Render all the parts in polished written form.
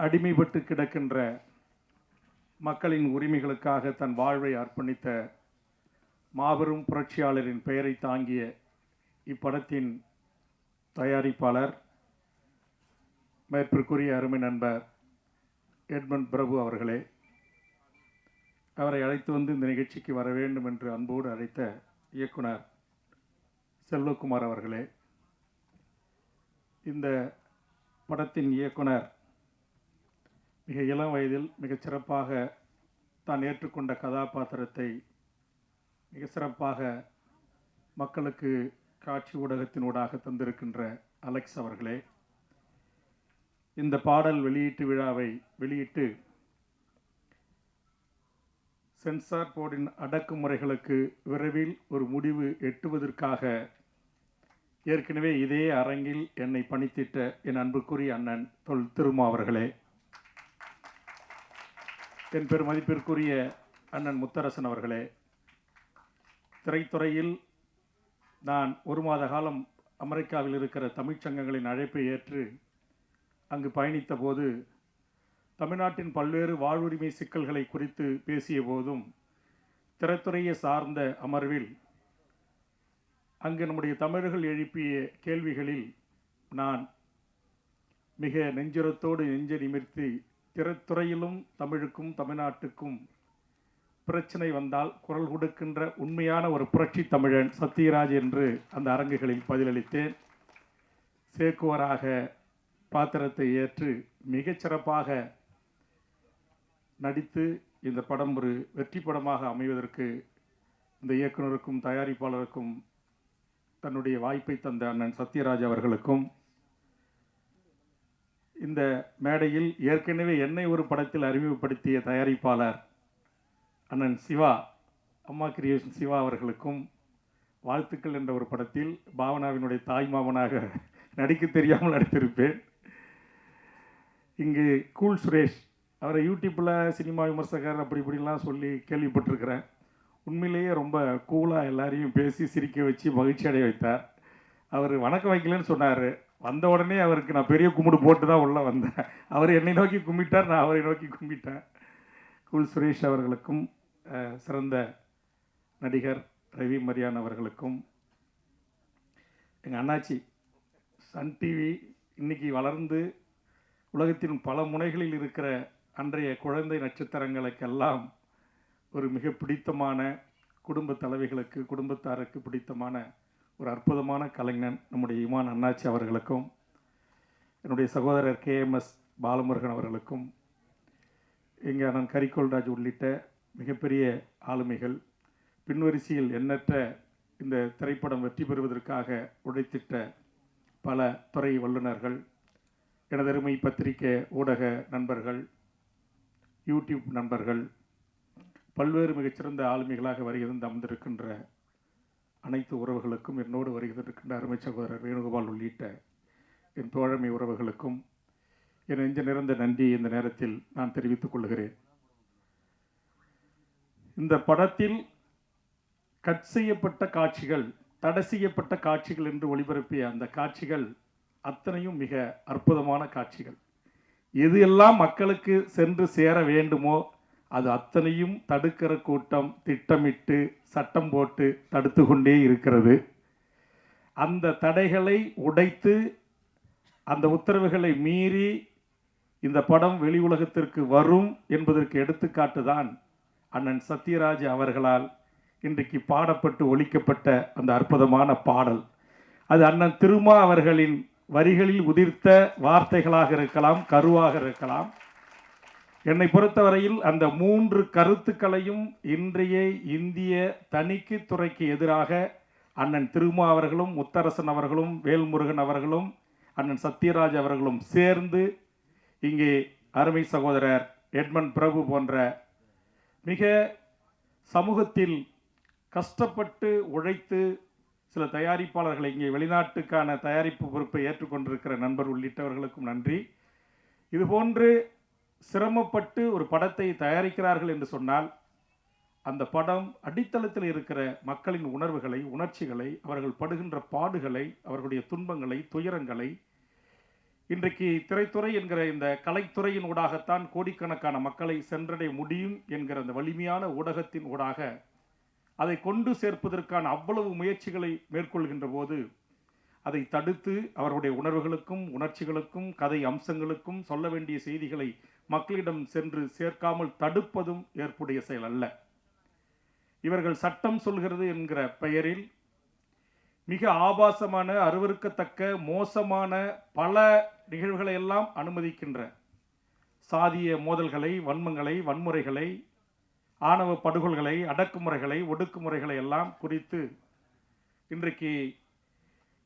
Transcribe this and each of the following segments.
அடிமைப்பட்டு கிடக்கின்ற மக்களின் உரிமைகளுக்காக தன் வாழ்வை அர்ப்பணித்த மாபெரும் புரட்சியாளரின் பெயரை தாங்கிய இப்படத்தின் தயாரிப்பாளர் மேற்பிற்குரிய அருமை நண்பர் எட்மண்ட் பிரபு அவர்களே, அவரை அழைத்து வந்து இந்த நிகழ்ச்சிக்கு வர வேண்டும் என்று அன்போடு அழைத்த இயக்குனர் செல்வகுமார் அவர்களே, இந்த படத்தின் இயக்குனர் மிக இளம் வயதில் மிகச் சிறப்பாக தான் ஏற்றுக்கொண்ட கதாபாத்திரத்தை மிக சிறப்பாக மக்களுக்கு காட்சி ஊடகத்தினூடாக தந்திருக்கின்ற அலெக்ஸ் அவர்களே, இந்த பாடல் வெளியீட்டு விழாவை வெளியிட்டு சென்சார் போர்டின் அடக்குமுறைகளுக்கு விரைவில் ஒரு முடிவு எட்டுவதற்காக ஏற்கனவே இதே அரங்கில் என்னை பணித்திட்ட என் அன்புக்குரிய அண்ணன் தொல் திருமா அவர்களே, என் பெருமதிப்பிற்குரிய அண்ணன் முத்தரசன் அவர்களே, திரைத்துறையில் நான் ஒரு மாத காலம் அமெரிக்காவில் இருக்கிற தமிழ்ச்சங்கங்களின் அழைப்பை ஏற்று அங்கு பயணித்த போது தமிழ்நாட்டின் பல்வேறு வாழ்வுரிமை சிக்கல்களை குறித்து பேசிய போதும் திரைத்துறையை சார்ந்த அமர்வில் அங்கு நம்முடைய தமிழர்கள் எழுப்பிய கேள்விகளில் நான் மிக நெஞ்சுரத்தோடு நெஞ்ச நிமிர்த்தி திரைத்துறையிலும் தமிழுக்கும் தமிழ்நாட்டுக்கும் பிரச்சனை வந்தால் குரல் கொடுக்கின்ற உண்மையான ஒரு புரட்சி தமிழன் சத்யராஜ் என்று அந்த அரங்குகளில் பதிலளித்தேன். சேக்குவராக பாத்திரத்தை ஏற்று மிகச்சிறப்பாக நடித்து இந்த படம் ஒரு வெற்றி படமாக அமைவதற்கு இந்த இயக்குனருக்கும் தயாரிப்பாளருக்கும் தன்னுடைய வாய்ப்பை தந்த அண்ணன் சத்யராஜ் அவர்களுக்கும், இந்த மேடையில் ஏற்கனவே என்னை ஒரு படத்தில் அறிமுகப்படுத்திய தயாரிப்பாளர் அண்ணன் சிவா, அம்மா கிரியேஷன் சிவா அவர்களுக்கும் வாழ்த்துக்கள் என்ற ஒரு படத்தில் பாவனாவினுடைய தாய் மாமனாக நடிக்க தெரியாமல் நடித்திருப்பேன். இங்கு கூல் சுரேஷ், அவரை யூடியூப்பில் சினிமா விமர்சகர் அப்படி இப்படிலாம் சொல்லி கேள்விப்பட்டிருக்கிறேன். உண்மையிலேயே ரொம்ப கூலாக எல்லாரையும் பேசி சிரிக்க வச்சு மகிழ்ச்சி அடைய வைத்தார். அவர் வணக்கம் வைக்கலன்னு சொன்னார். வந்த உடனே அவருக்கு நான் பெரிய கும்பிடு போட்டு தான் உள்ளே வந்தேன். அவர் என்னை நோக்கி கும்பிட்டார், நான் அவரை நோக்கி கும்பிட்டேன். கூல் சுரேஷ் அவர்களுக்கும் சிறந்த நடிகர் ரவி மரியான் அவர்களுக்கும், எங்கள் அண்ணாச்சி சன் டிவி இன்னைக்கு வளர்ந்து உலகத்தின் பல முனைகளில் இருக்கிற அன்றைய குழந்தை நட்சத்திரங்களுக்கெல்லாம் ஒரு மிக பிடித்தமான குடும்ப தலைவிகளுக்கு குடும்பத்தாருக்கு பிடித்தமான ஒரு அற்புதமான கலைஞன் நம்முடைய இமான் அண்ணாச்சி அவர்களுக்கும், என்னுடைய சகோதரர் KMS பாலமுருகன் அவர்களுக்கும், எங்கள் அண்ணன் கரிகோல்ராஜ் உள்ளிட்ட மிகப்பெரிய ஆளுமைகள், பின்வரிசையில் எண்ணற்ற இந்த திரைப்படம் வெற்றி பெறுவதற்காக உழைத்திட்ட பல துறை வல்லுநர்கள், எனதருமை பத்திரிகை ஊடக நண்பர்கள், யூடியூப் நண்பர்கள், பல்வேறு மிகச்சிறந்த ஆளுமைகளாக வருகிறது அமர்ந்திருக்கின்ற அனைத்து உறவுகளுக்கும், என்னோடு வருகிறதற்கின்ற அருமை சகோதரர் வேணுகோபால் உள்ளிட்ட என் தோழமை உறவுகளுக்கும் என் நெஞ்ச நிறைந்த நன்றி இந்த நேரத்தில் நான் தெரிவித்துக் கொள்கிறேன். இந்த படத்தில் கட் செய்யப்பட்ட காட்சிகள், தடை செய்யப்பட்ட காட்சிகள் என்று ஒளிபரப்பிய அந்த காட்சிகள் அத்தனையும் மிக அற்புதமான காட்சிகள். எது எல்லாம் மக்களுக்கு சென்று சேர வேண்டுமோ அது அத்தனையும் தடுக்கிற கூட்டம் திட்டமிட்டு சட்டம் போட்டு தடுத்து கொண்டே இருக்கிறது. அந்த தடைகளை உடைத்து அந்த உத்தரவுகளை மீறி இந்த படம் வெளி உலகத்திற்கு வரும் என்பதற்கு எடுத்துக்காட்டு தான் அண்ணன் சத்யராஜ் அவர்களால் இன்றைக்கு பாடப்பட்டு ஒலிக்கப்பட்ட அந்த அற்புதமான பாடல். அது அண்ணன் திருமா அவர்களின் வரிகளில் உதிர்த்த வார்த்தைகளாக இருக்கலாம், கருவாக இருக்கலாம். என்னை பொறுத்தவரையில் அந்த 3 கருத்துக்களையும் இன்றைய இந்திய தணிக்கை துறைக்கு எதிராக அண்ணன் திருமா அவர்களும் முத்தரசன் அவர்களும் வேல்முருகன் அவர்களும் அண்ணன் சத்யராஜ் அவர்களும் சேர்ந்து இங்கே அருமை சகோதரர் எட்மண்ட் பிரபு போன்ற மிக சமூகத்தில் கஷ்டப்பட்டு உழைத்து சில தயாரிப்பாளர்களை இங்கே வெளிநாட்டுக்கான தயாரிப்பு பொறுப்பை ஏற்றுக்கொண்டிருக்கிற நண்பர் உள்ளிட்டவர்களுக்கும் நன்றி. இதுபோன்று சிரமப்பட்டு ஒரு படத்தை தயாரிக்கிறார்கள் என்று சொன்னால் அந்த படம் அடித்தளத்தில் இருக்கிற மக்களின் உணர்வுகளை, உணர்ச்சிகளை, அவர்கள் படுகின்ற பாடுகளை, அவர்களுடைய துன்பங்களை, துயரங்களை இன்றைக்கு திரைத்துறை என்கிற இந்த கலைத்துறையின் ஊடாகத்தான் கோடிக்கணக்கான மக்களை சென்றடைய முடியும் என்கிற அந்த வலிமையான ஊடகத்தின் ஊடாக அதை கொண்டு சேர்ப்பதற்கான அவ்வளவு முயற்சிகளை மேற்கொள்கின்ற போது அதை தடுத்து அவருடைய உணர்வுகளுக்கும் உணர்ச்சிகளுக்கும் கதை அம்சங்களுக்கும் சொல்ல வேண்டிய செய்திகளை மக்களிடம் சென்று சேர்க்காமல் தடுப்பதும் ஏற்புடைய செயல் அல்ல. இவர்கள் சட்டம் சொல்கிறது என்கிற பெயரில் மிக ஆபாசமான, அருவருக்கத்தக்க, மோசமான பல நிகழ்வுகளை எல்லாம் அனுமதிக்கின்ற சாதிய மோதல்களை, வன்மங்களை, வன்முறைகளை, ஆணவ படுகொல்களை, அடக்குமுறைகளை, ஒடுக்குமுறைகளை எல்லாம் குறித்து இன்றைக்கு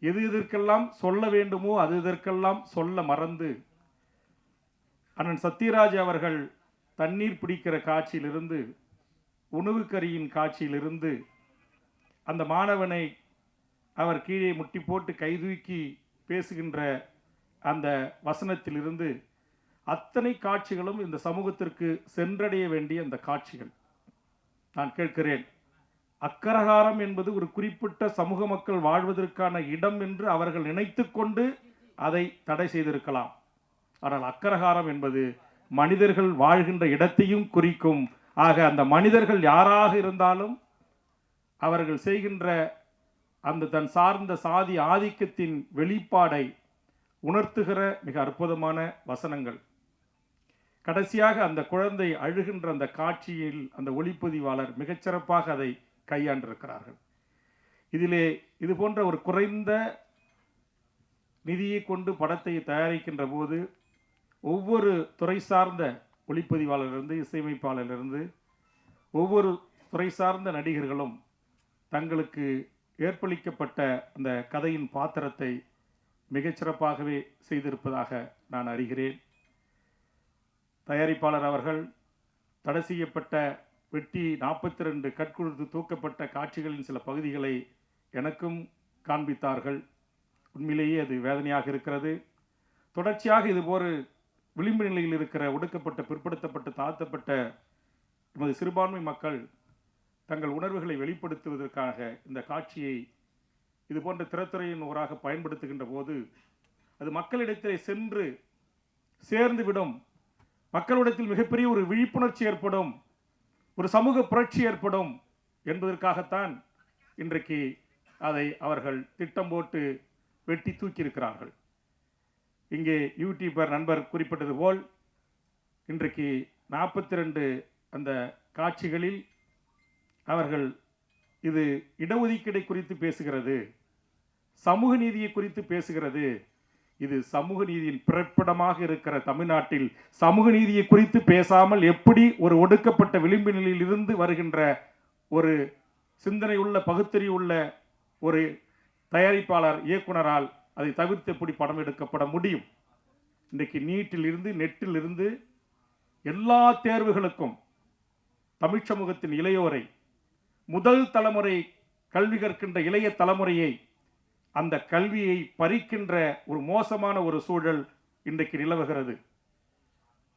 எது எதற்கெல்லாம் சொல்ல வேண்டுமோ அது இதற்கெல்லாம் சொல்ல மறந்து அண்ணன் சத்யராஜ் அவர்கள் தண்ணீர் பிடிக்கிற காட்சியிலிருந்து, உணவு கரியின் காட்சியிலிருந்து, அந்த மாணவனை அவர் கீழே முட்டி போட்டு கைதூக்கி பேசுகின்ற அந்த வசனத்திலிருந்து அத்தனை காட்சிகளும் இந்த சமூகத்திற்கு சென்றடைய வேண்டிய அந்த காட்சிகள். நான் கேட்கிறேன், அக்கரகாரம் என்பது ஒரு குறிப்பிட்ட சமூக மக்கள் வாழ்வதற்கான இடம் என்று அவர்கள் நினைத்து கொண்டு அதை தடை செய்திருக்கலாம். ஆனால் அக்கரகாரம் என்பது மனிதர்கள் வாழ்கின்ற இடத்தையும் குறிக்கும். ஆக அந்த மனிதர்கள் யாராக இருந்தாலும் அவர்கள் செய்கின்ற அந்த தன் சார்ந்த சாதி ஆதிக்கத்தின் வெளிப்பாடை உணர்த்துகிற மிக அற்புதமான வசனங்கள். கடைசியாக அந்த குழந்தை அழுகின்ற அந்த காட்சியில் அந்த ஒளிப்பதிவாளர் மிகச்சிறப்பாக அதை கையாண்டிருக்கிறார்கள். இதிலே இது போன்ற ஒரு குறைந்த நிதியை கொண்டு படத்தை தயாரிக்கின்ற போது ஒவ்வொரு துறை சார்ந்த ஒளிப்பதிவாளரிலிருந்து, இசையமைப்பாளரிலிருந்து, ஒவ்வொரு துறை சார்ந்த நடிகர்களும் தங்களுக்கு ஏற்பளிக்கப்பட்ட அந்த கதையின் பாத்திரத்தை மிகச்சிறப்பாகவே செய்திருப்பதாக நான் அறிகிறேன். தயாரிப்பாளர் அவர்கள் தடை செய்யப்பட்ட வெட்டி 42 கட்குழுத்து தூக்கப்பட்ட காட்சிகளின் சில பகுதிகளை எனக்கும் காண்பித்தார்கள். உண்மையிலேயே அது வேதனையாக இருக்கிறது. தொடர்ச்சியாக இதுபோல் விளிம்பு நிலையில் இருக்கிற ஒடுக்கப்பட்ட, பிற்படுத்தப்பட்ட, தாழ்த்தப்பட்ட நமது சிறுபான்மை மக்கள் தங்கள் உணர்வுகளை வெளிப்படுத்துவதற்காக இந்த காட்சியை இது போன்ற திரைத்துறையின் ஊராக பயன்படுத்துகின்ற போது அது மக்களிடத்தில் சென்று சேர்ந்துவிடும். மக்களிடத்தில் மிகப்பெரிய ஒரு விழிப்புணர்ச்சி ஏற்படும், ஒரு சமூக புரட்சி ஏற்படும் என்பதற்காகத்தான் இன்றைக்கு அதை அவர்கள் திட்டம் போட்டு வெட்டி தூக்கியிருக்கிறார்கள். இங்கே யூடியூபர் நண்பர் குறிப்பிட்டது போல் இன்றைக்கு 42 அந்த காட்சிகளில் அவர்கள் இது இடஒதுக்கீடை குறித்து பேசுகிறது, சமூக நீதியை குறித்து பேசுகிறது. இது சமூக நீதியின் பிறப்பிடமாக இருக்கிற தமிழ்நாட்டில் சமூக நீதியை குறித்து பேசாமல் எப்படி ஒரு ஒடுக்கப்பட்ட விளிம்பு நிலையில் இருந்து வருகின்ற ஒரு சிந்தனையுள்ள, பகுத்தறிவுள்ள ஒரு தயாரிப்பாளர், இயக்குனரால் அதை தவிர்த்து எப்படி படம் எடுக்கப்பட முடியும்? இன்றைக்கு நீட்டில் இருந்து, நெட்டில் இருந்து எல்லா தேர்வுகளுக்கும் தமிழ் சமூகத்தின் இளையோரை, முதல் தலைமுறை கல்வி கற்கின்ற இளைய தலைமுறையை, அந்த கல்வியை பறிக்கின்ற ஒரு மோசமான ஒரு சூழல் இன்றைக்கு நிலவுகிறது.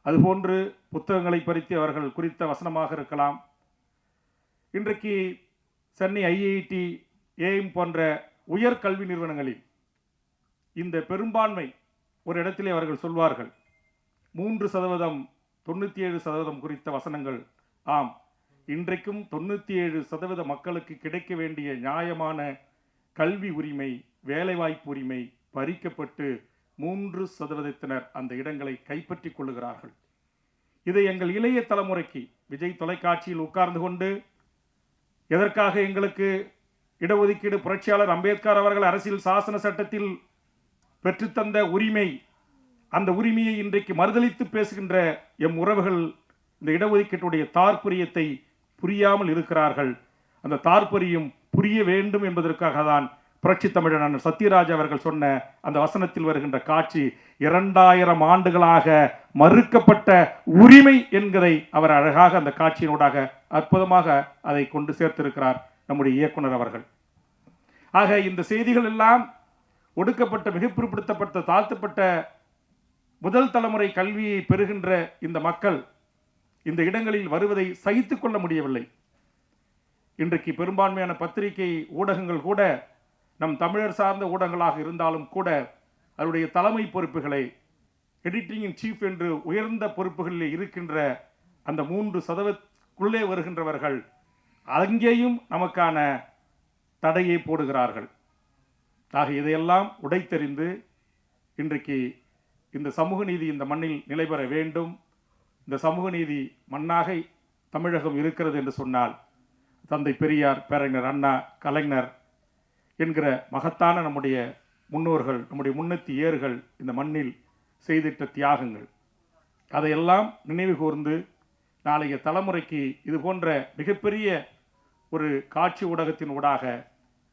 அதுபோன்று புத்தகங்களை பறித்து அவர்கள் குறித்த வசனமாக இருக்கலாம். இன்றைக்கு சென்னை ஐஐடி, ஏஎம் போன்ற உயர்கல்வி நிறுவனங்களில் இந்த பெரும்பான்மை ஒரு இடத்திலே அவர்கள் சொல்வார்கள் 3% 97% குறித்த வசனங்கள். ஆம், இன்றைக்கும் 97% மக்களுக்கு கிடைக்க வேண்டிய நியாயமான கல்வி உரிமை, வேலைவாய்ப்பு உரிமை பறிக்கப்பட்டு 3% அந்த இடங்களை கைப்பற்றிக் கொள்ளுகிறார்கள். இதை எங்கள் இளைய தலைமுறைக்கு விஜய் தொலைக்காட்சியில் உட்கார்ந்து கொண்டு எதற்காக எங்களுக்கு இடஒதுக்கீடு புரட்சியாளர் அம்பேத்கர் அவர்கள் அரசியல் சாசன சட்டத்தில் பெற்றுத்தந்த உரிமை, அந்த உரிமையை இன்றைக்கு மறுதலித்து பேசுகின்ற எம் உறவுகள் இந்த இடஒதுக்கீட்டுடைய தாற்பரியத்தை புரியாமல் இருக்கிறார்கள். அந்த தாற்பரியம் புரிய வேண்டும் என்பதற்காக தான் புரட்சி தமிழன் சத்யராஜ் அவர்கள் சொன்ன அந்த வசனத்தில் வருகின்ற காட்சி 2000 ஆண்டுகளாக மறுக்கப்பட்ட உரிமை என்கிறதை அவர் அழகாக அந்த காட்சியினூடாக அற்புதமாக அதை கொண்டு சேர்த்திருக்கிறார் நம்முடைய இயக்குனர் அவர்கள். ஆக இந்த செய்திகள் எல்லாம் ஒடுக்கப்பட்ட, மிக பிற்படுத்தப்பட்ட, தாழ்த்தப்பட்ட முதல் தலைமுறை கல்வியை பெறுகின்ற இந்த மக்கள் இந்த இடங்களில் வருவதை சகித்துக் கொள்ள முடியவில்லை. இன்றைக்கு பெரும்பான்மையான பத்திரிகை ஊடகங்கள் கூட நம் தமிழர் சார்ந்த ஊடகங்களாக இருந்தாலும் கூட அதனுடைய தலைமை பொறுப்புகளை எடிட்டிங் இன் சீஃப் என்று உயர்ந்த பொறுப்புகளில் இருக்கின்ற அந்த 3% வருகின்றவர்கள் அங்கேயும் நமக்கான தடையை போடுகிறார்கள். ஆக இதையெல்லாம் உடைத்தெறிந்து இன்றைக்கு இந்த சமூக நீதி இந்த மண்ணில் நிலைபெற வேண்டும். இந்த சமூக நீதி மண்ணாக தமிழகம் இருக்கிறது என்று சொன்னால் தந்தை பெரியார், பேரறிஞர் அண்ணா, கலைஞர் என்கிற மகத்தான நம்முடைய முன்னோர்கள், நம்முடைய முன்னத்தி ஏறுகள் இந்த மண்ணில் செய்திட்ட தியாகங்கள், அதையெல்லாம் நினைவு கூர்ந்து நாளைய தலைமுறைக்கு இது போன்ற மிகப்பெரிய ஒரு காட்சி ஊடகத்தின் ஊடாக,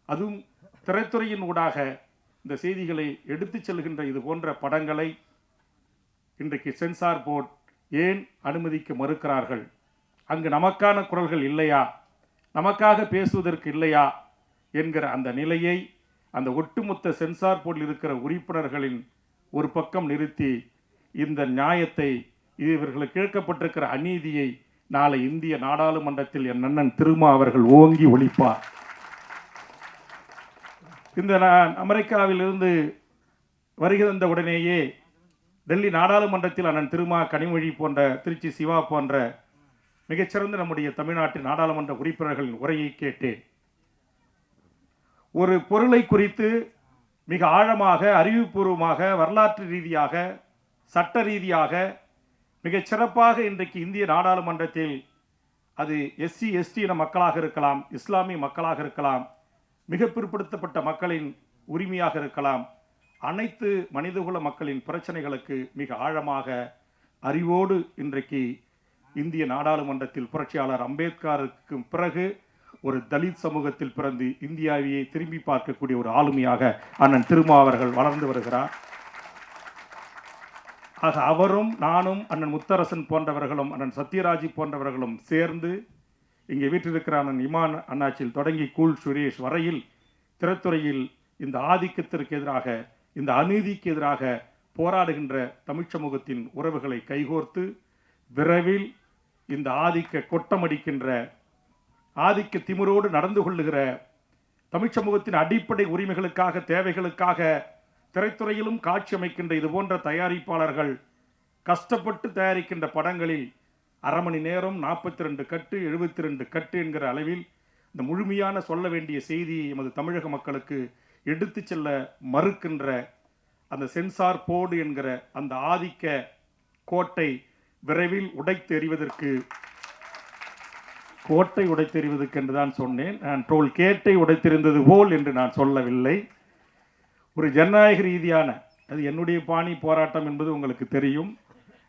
அதுவும் திரைத்துறையின் ஊடாக இந்த செய்திகளை எடுத்துச் செல்கின்ற இது போன்ற படங்களை இன்றைக்கு சென்சார் போர்ட் ஏன் அனுமதிக்க மறுக்கிறார்கள்? அங்கு நமக்கான குரல்கள் இல்லையா, நமக்காக பேசுவதற்கு இல்லையா என்கிற அந்த நிலையை அந்த ஒட்டுமொத்த சென்சார் போர்டில் இருக்கிற உறுப்பினர்களின் ஒரு பக்கம் நிறுத்தி இந்த நியாயத்தை, இவர்களுக்கு இழைக்கப்பட்டிருக்கிற அநீதியை நாளை இந்திய நாடாளுமன்றத்தில் என் அண்ணன் திருமா அவர்கள் ஓங்கி ஒலிப்பார். இந்த நான் அமெரிக்காவிலிருந்து வருகை தந்த உடனேயே டெல்லி நாடாளுமன்றத்தில் அண்ணன் திருமா, கனிமொழி போன்ற, திருச்சி சிவா போன்ற மிகச்சிறந்த நம்முடைய தமிழ்நாட்டின் நாடாளுமன்ற உறுப்பினர்களின் உரையை கேட்டேன். ஒரு பொருளை குறித்து மிக ஆழமாக, அறிவுபூர்வமாக, வரலாற்று ரீதியாக, சட்ட ரீதியாக மிகச் சிறப்பாக இன்றைக்கு இந்திய நாடாளுமன்றத்தில், அது எஸ்சி எஸ்டி இன மக்களாக இருக்கலாம், இஸ்லாமிய மக்களாக இருக்கலாம், மிக பிற்படுத்தப்பட்ட மக்களின் உரிமையாக இருக்கலாம், அனைத்து மனிதகுல மக்களின் பிரச்சனைகளுக்கு மிக ஆழமாக அறிவோடு இன்றைக்கு இந்திய நாடாளுமன்றத்தில் புரட்சியாளர் அம்பேத்கருக்கு பிறகு ஒரு தலித் சமூகத்தில் பிறந்து இந்தியாவையே திரும்பி பார்க்கக்கூடிய ஒரு ஆளுமையாக அண்ணன் திருமா அவர்கள் வளர்ந்து வருகிறார். ஆக அவரும் நானும், அண்ணன் முத்தரசன் போன்றவர்களும், அண்ணன் சத்யராஜ் போன்றவர்களும் சேர்ந்து இங்கே வீட்டிலிருக்கிற அண்ணன் இமான் அண்ணாச்சியில் தொடங்கி கூல் சுரேஷ் வரையில் திரைத்துறையில் இந்த ஆதிக்கத்திற்கு எதிராக, இந்த அநீதிக்கு எதிராக போராடுகின்ற தமிழ் சமூகத்தின் உறவுகளை கைகோர்த்து விரைவில் இந்த ஆதிக்க கொட்டமடிக்கின்ற, ஆதிக்க திமிரோடு நடந்து கொள்ளுகிற தமிழ் சமூகத்தின் அடிப்படை உரிமைகளுக்காக, தேவைகளுக்காக திரைத்துறையிலும் காட்சி அமைக்கின்ற இது போன்ற தயாரிப்பாளர்கள் கஷ்டப்பட்டு தயாரிக்கின்ற படங்களில் அரை மணி நேரம் 42 கட்டு 72 கட்டு என்கிற அளவில் இந்த முழுமையான சொல்ல வேண்டிய செய்தியை எமது தமிழக மக்களுக்கு எடுத்து செல்ல மறுக்கின்ற அந்த சென்சார் போர்டு என்கிற அந்த ஆதிக்க கோட்டை விரைவில் உடைத்தெறிவதற்கு, கோட்டை உடைத்தெறிவதற்கு என்று தான் சொன்னேன். நான் டோல் கேட்டை உடைத்தெறிந்தது போல் என்று நான் சொல்லவில்லை. ஒரு ஜனநாயக ரீதியான, அது என்னுடைய பாணி போராட்டம் என்பது உங்களுக்கு தெரியும்.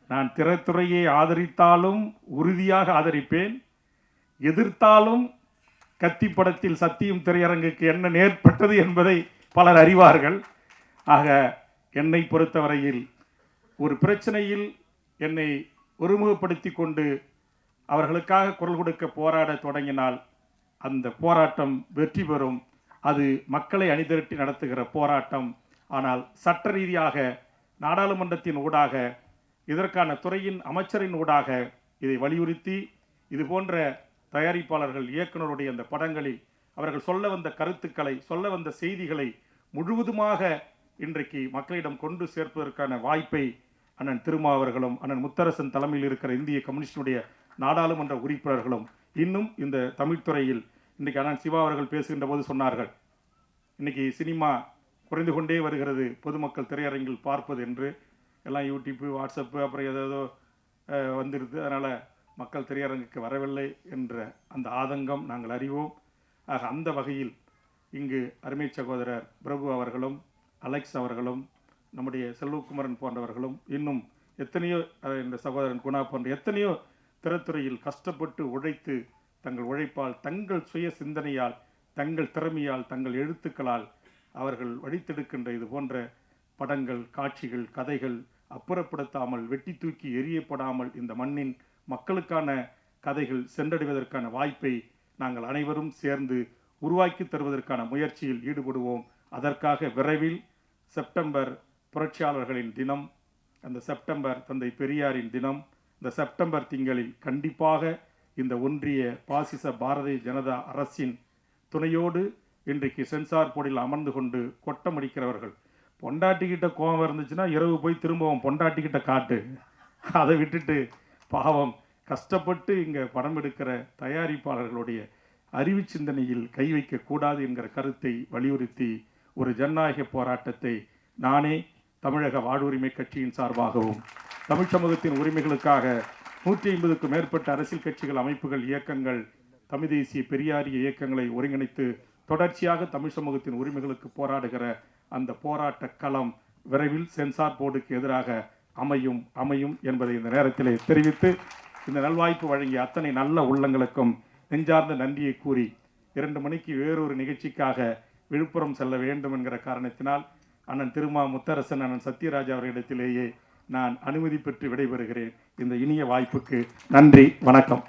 நான் திரைத்துறையை ஆதரித்தாலும் உறுதியாக ஆதரிப்பேன், எதிர்த்தாலும் கத்தி படத்தில் சத்தியம் திரையரங்குக்கு என்ன நேர்பட்டது என்பதை பலர் அறிவார்கள். ஆக என்னை பொறுத்தவரையில் ஒரு பிரச்சனையில் என்னை ஒருமுகப்படுத்தி கொண்டு அவர்களுக்காக குரல் கொடுக்க போராட தொடங்கினால் அந்த போராட்டம் வெற்றி பெறும். அது மக்களை அணிதிரட்டி நடத்துகிற போராட்டம். ஆனால் சட்ட ரீதியாக நாடாளுமன்றத்தின் ஊடாக, இதற்கான துறையின் அமைச்சரின் ஊடாக இதை வலியுறுத்தி இது போன்ற தயாரிப்பாளர்கள், இயக்குனருடைய அந்த படங்களில் அவர்கள் சொல்ல வந்த கருத்துக்களை, சொல்ல வந்த செய்திகளை முழுவதுமாக இன்றைக்கு மக்களிடம் கொண்டு சேர்ப்பதற்கான வாய்ப்பை அண்ணன் திருமா அவர்களும், அண்ணன் முத்தரசன் தலைமையில் இருக்கிற இந்திய கம்யூனிஸ்டுடைய நாடாளுமன்ற உறுப்பினர்களும், இன்னும் இந்த தமிழ்துறையில் இன்றைக்கு அண்ணன் சிவா அவர்கள் பேசுகின்ற போது சொன்னார்கள், இன்னைக்கு சினிமா குறைந்து கொண்டே வருகிறது பொதுமக்கள் திரையரங்கில் பார்ப்பது என்று. எல்லாம் யூடியூப்பு, வாட்ஸ்அப்பு, அப்புறம் ஏதோ வந்துடுது, அதனால் மக்கள் திரையரங்குக்கு வரவில்லை என்ற அந்த ஆதங்கம் நாங்கள் அறிவோம். ஆக அந்த வகையில் இங்கு அருமை சகோதரர் பிரபு அவர்களும், அலெக்ஸ் அவர்களும், நம்முடைய செல்வகுமரன் போன்றவர்களும், இன்னும் எத்தனையோ இந்த சகோதரன் குணா போன்ற எத்தனையோ திரைத்துறையில் கஷ்டப்பட்டு உழைத்து தங்கள் உழைப்பால், தங்கள் சுய சிந்தனையால், தங்கள் திறமையால், தங்கள் எழுத்துக்களால் அவர்கள் வடித்தெடுக்கின்ற இது போன்ற படங்கள், காட்சிகள், கதைகள் அப்புறப்படுத்தாமல், வெட்டி தூக்கி எரியப்படாமல் இந்த மண்ணின் மக்களுக்கான கதைகள் சென்றடைவதற்கான வாய்ப்பை நாங்கள் அனைவரும் சேர்ந்து உருவாக்கி தருவதற்கான முயற்சியில் ஈடுபடுவோம். அதற்காக விரைவில் செப்டம்பர் புரட்சியாளர்களின் தினம், அந்த செப்டம்பர் தந்தை பெரியாரின் தினம், இந்த செப்டம்பர் திங்களில் கண்டிப்பாக இந்த ஒன்றிய பாசிச பாரதிய ஜனதா அரசின் துணையோடு இன்றைக்கு சென்சார் போர்டில் அமர்ந்து கொண்டு கொட்டமடிக்கிறவர்கள், பொண்டாட்டிக்கிட்ட கோபம் இருந்துச்சுன்னா இரவு போய் திரும்பவும் பொண்டாட்டிக்கிட்ட காட்டு. அதை விட்டுட்டு பாவம் கஷ்டப்பட்டு இங்கே படம் எடுக்கிற தயாரிப்பாளர்களுடைய அறிவு சிந்தனையில் கை வைக்கக்கூடாது என்கிற கருத்தை வலியுறுத்தி ஒரு ஜனநாயக போராட்டத்தை நானே தமிழக வாழ்வுரிமை கட்சியின் சார்பாகவும் தமிழ் சமூகத்தின் உரிமைகளுக்காக 150க்கும் மேற்பட்ட அரசியல் கட்சிகள், அமைப்புகள், இயக்கங்கள், தமிழ் தேசிய பெரியாரிய இயக்கங்களை ஒருங்கிணைத்து தொடர்ச்சியாக தமிழ் சமூகத்தின் உரிமைகளுக்கு போராடுகிற அந்த போராட்ட களம் விரைவில் சென்சார் போர்டுக்கு எதிராக அமையும் என்பதை இந்த நேரத்திலே தெரிவித்து, இந்த நல்வாய்ப்பு வழங்கிய அத்தனை நல்ல உள்ளங்களுக்கும் நெஞ்சார்ந்த நன்றியை கூறி 2 மணிக்கு வேறொரு நிகழ்ச்சிக்காக விழுப்புரம் செல்ல வேண்டும் என்கிற காரணத்தினால் அண்ணன் திருமா முத்தரசன், அண்ணன் சத்யராஜ் அவர்களிடத்திலேயே நான் அனுமதி பெற்று விடைபெறுகிறேன். இந்த இனிய வாய்ப்புக்கு நன்றி, வணக்கம்.